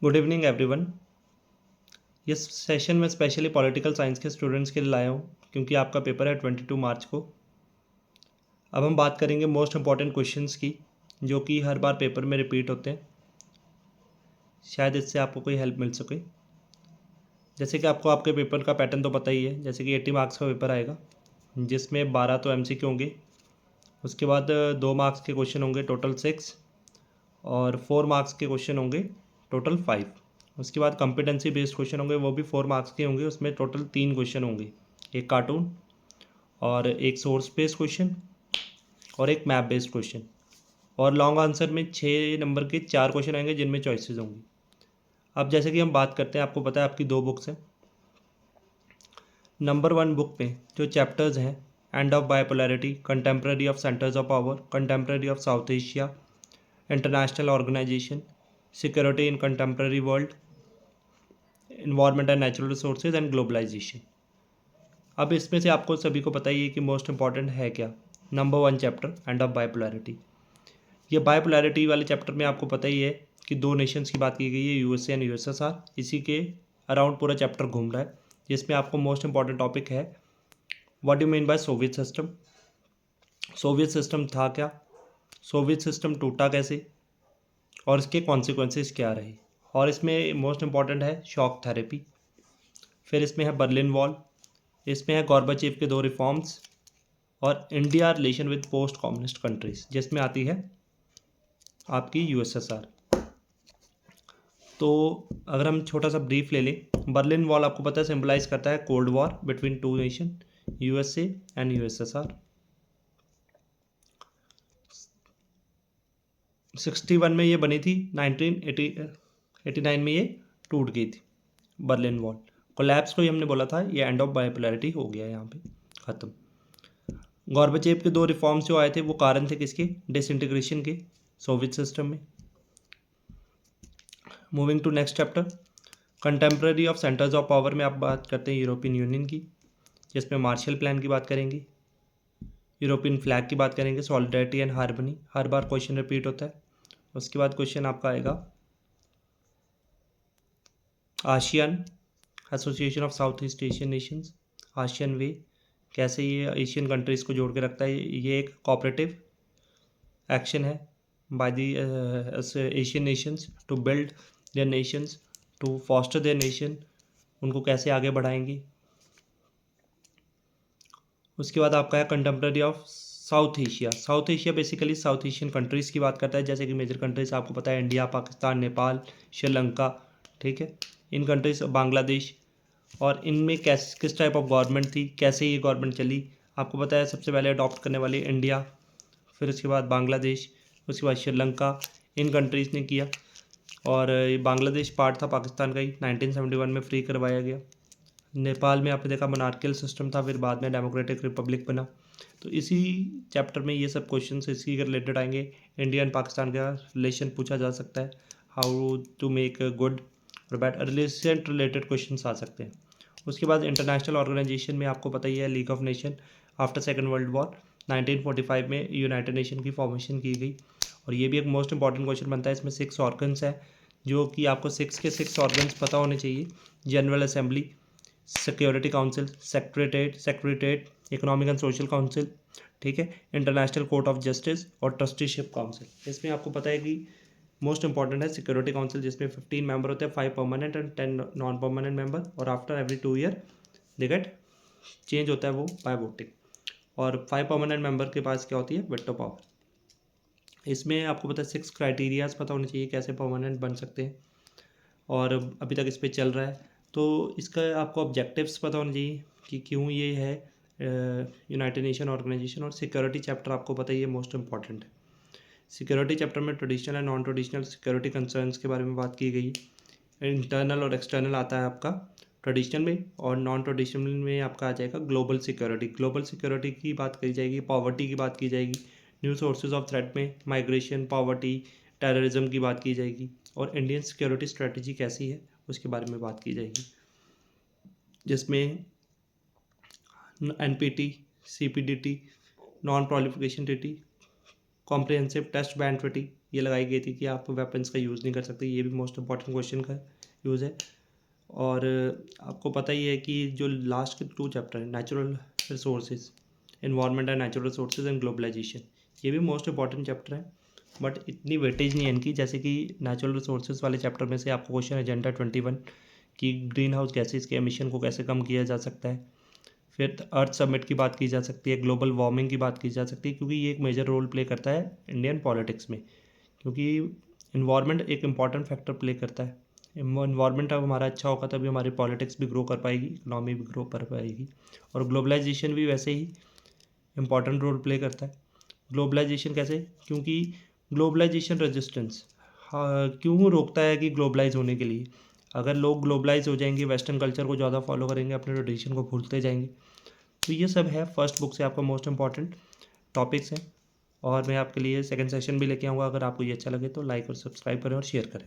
Good evening everyone. इस session में specially political science के स्टूडेंट्स के लिए लाया हूँ क्योंकि आपका पेपर है 22 मार्च को। अब हम बात करेंगे मोस्ट इंपॉर्टेंट क्वेश्चंस की जो कि हर बार पेपर में रिपीट होते हैं। शायद इससे आपको कोई हेल्प मिल सके। जैसे कि आपको आपके पेपर का पैटर्न तो पता ही है। जैसे कि 80 मार्क्स का पेपर आएगा जिसमें 12 तो MCQ होंगे। उसके बाद 2 मार्क्स के क्वेश्चन होंगे, टोटल 6। और 4 मार्क्स के क्वेश्चन होंगे, टोटल 5। उसके बाद कॉम्पिटेंसी बेस्ड क्वेश्चन होंगे, वो भी 4 मार्क्स के होंगे। उसमें टोटल 3 क्वेश्चन होंगे, एक कार्टून और एक सोर्स बेस्ड क्वेश्चन और एक मैप बेस्ड क्वेश्चन। और लॉन्ग आंसर में 6 नंबर के 4 क्वेश्चन आएंगे जिनमें चॉइसेस होंगी। अब जैसे कि हम बात करते हैं, आपको पता है आपकी 2 बुक्स हैं। नंबर 1 बुक में जो चैप्टर्स हैं, end of bipolarity, contemporary of centres of power, contemporary of South Asia, international organization, security in contemporary world, environment and natural resources and globalization. अब इसमें से आपको सभी को पता ही है कि मोस्ट इंपॉर्टेंट है क्या। Number 1 chapter, end of bipolarity. ये बायोपोलैरिटी वाले चैप्टर में आपको पता ही है कि 2 नेशंस की बात की गई है, USA एंड USSR। इसी के अराउंड पूरा चैप्टर घूम रहा है, जिसमें आपको मोस्ट इंपॉर्टेंट टॉपिक है what do mean by Soviet system. Soviet system था क्या, सोवियत सिस्टम टूटा कैसे, और इसके कॉन्सिक्वेंसेस क्या रहे। और इसमें मोस्ट इंपॉर्टेंट है शॉक थेरेपी। फिर इसमें है बर्लिन वॉल, इसमें है गॉर्बाचेव के 2 रिफॉर्म्स, और India relation with post communist countries, जिसमें आती है आपकी USSR। तो अगर हम छोटा सा ब्रीफ ले लें, बर्लिन वॉल आपको पता है सिंबलाइज करता है cold war between 2 nation, USA and USSR। 61 में ये बनी थी, 1989 में ये टूट गई थी बर्लिन वॉल। कोलैप्स को ही हमने बोला था, ये एंड ऑफ बायोपोलैरिटी हो गया यहाँ पे, ख़त्म। गॉर्बाचेव के 2 रिफॉर्म्स जो आए थे वो कारण थे किसके, डिसइंटीग्रेशन के सोवियत सिस्टम में। Moving to next chapter, contemporary of centres of power में आप बात करते हैं यूरोपियन यूनियन की, जिसमें मार्शल प्लान की बात करेंगे, यूरोपियन फ्लैग की बात करेंगे, सॉलिडारिटी एंड हार्मनी, हर बार क्वेश्चन रिपीट होता है। उसके बाद क्वेश्चन आपका आएगा ASEAN Association of South East Asian Nations, ASEAN way, कैसे ये एशियन कंट्रीज़ को जोड़ के रखता है। ये एक कोऑपरेटिव एक्शन है by the Asian nations to build their nations, to foster their nation, उनको कैसे आगे बढ़ाएंगी। उसके बाद आपका है contemporary of South Asia. South Asia basically South Asian countries की बात करता है, जैसे कि मेजर कंट्रीज आपको पता है इंडिया, पाकिस्तान, नेपाल, श्रीलंका, ठीक है, इन कंट्रीज, बांग्लादेश। और इनमें किस टाइप ऑफ गवर्नमेंट थी, कैसे ये गवर्नमेंट चली, आपको पता है सबसे पहले अडॉप्ट करने वाली इंडिया, फिर उसके बाद बांग्लादेश, उसके बाद श्रीलंका, इन कंट्रीज़ ने किया। और ये बांग्लादेश पार्ट था पाकिस्तान का ही, 1971 में फ्री करवाया गया। नेपाल में आपने देखा मोनार्कियल सिस्टम था, फिर बाद में डेमोक्रेटिक रिपब्लिक बना। तो इसी चैप्टर में ये सब क्वेश्चन इसी के रिलेटेड आएंगे। इंडिया एंड पाकिस्तान का रिलेशन पूछा जा सकता है, हाउ टू मेक गुड और बैड रिलेशन रिलेटेड क्वेश्चन आ सकते हैं। उसके बाद इंटरनेशनल ऑर्गेनाइजेशन में आपको पता ही है, league of nation after second world war 1945 में यूनाइटेड नेशन की फॉर्मेशन की गई। और ये भी एक मोस्ट इंपॉर्टेंट क्वेश्चन बनता है। इसमें 6 ऑर्गन्स हैं, जो कि आपको 6 के 6 ऑर्गन्स पता होने चाहिए। General assembly, security council, secretariat, economic and social council, ठीक है, इंटरनेशनल कोर्ट ऑफ जस्टिस और ट्रस्टीशिप काउंसिल। इसमें आपको पता है कि मोस्ट इंपॉर्टेंट है सिक्योरिटी काउंसिल, जिसमें 15 मेंबर होते हैं, 5 permanent and 10 non permanent member, और after every 2 year they get change होता है वो बाय वोटिंग। और 5 परमानेंट मेंबर के पास क्या होती है, वेटो पावर। इसमें आपको पता है 6 क्राइटेरियाज पता होने चाहिए कैसे परमानेंट बन सकते हैं, और अभी तक इस पर चल रहा है। तो इसका आपको ऑब्जेक्टिव्स पता होने चाहिए कि क्यों ये है यूनाइटेड नेशन ऑर्गेनाइजेशन। और सिक्योरिटी चैप्टर आपको पता ही है, मोस्ट इंपॉर्टेंट है। सिक्योरिटी चैप्टर में traditional and non traditional security concerns के बारे में बात की गई है। इंटरनल और एक्सटर्नल आता है आपका ट्रेडिशनल में, और नॉन ट्रेडिशनल में आपका आ जाएगा ग्लोबल सिक्योरिटी। ग्लोबल सिक्योरिटी की बात की जाएगी, पॉवर्टी की बात की जाएगी, न्यू सोर्सेज ऑफ थ्रेट में माइग्रेशन, पॉवर्टी, टेररिज्म की बात की जाएगी, और इंडियन सिक्योरिटी स्ट्रेटजी कैसी है उसके बारे में बात की जाएगी, जिसमें NPT, CPDT, non proliferation treaty, comprehensive test ban treaty, ये लगाई गई थी कि आप वेपन्स का यूज़ नहीं कर सकते, ये भी मोस्ट इंपॉर्टेंट क्वेश्चन का यूज़ है। और आपको पता ही है कि जो लास्ट के 2 चैप्टर हैं, natural resources, environment and natural resources and globalization, ये भी मोस्ट इंपॉर्टेंट चैप्टर है, बट इतनी वेटेज नहीं है इनकी। जैसे कि नेचुरल रिसोर्सेज वाले चैप्टर में से आपको क्वेश्चन एजेंडा 21 कि ग्रीन हाउस गैसेज के एमिशन को कैसे कम किया जा सकता है, फिर अर्थ समिट की बात की जा सकती है, ग्लोबल वार्मिंग की बात की जा सकती है, क्योंकि ये एक मेजर रोल प्ले करता है इंडियन पॉलिटिक्स में, क्योंकि इन्वायरमेंट एक इम्पॉर्टेंट फैक्टर प्ले करता है। इन्वायरमेंट अब हमारा अच्छा होगा तभी हमारी पॉलिटिक्स भी ग्रो कर पाएगी, इकोनॉमी भी ग्रो कर पाएगी, और ग्लोबलाइजेशन भी वैसे ही इम्पॉर्टेंट रोल प्ले करता है। ग्लोबलाइजेशन कैसे? क्योंकि ग्लोबलाइजेशन रेजिस्टेंस, हाँ, क्यों रोकता है कि ग्लोबलाइज होने के लिए? अगर लोग ग्लोबलाइज हो जाएंगे, वेस्टर्न कल्चर को ज़्यादा फॉलो करेंगे, अपने ट्रेडिशन को भूलते जाएंगे। तो ये सब है फर्स्ट बुक से आपका मोस्ट इंपॉर्टेंट टॉपिक्स हैं, और मैं आपके लिए सेकंड सेशन भी लेके आऊँगा। अगर आपको ये अच्छा लगे तो लाइक और सब्सक्राइब करें और शेयर करें।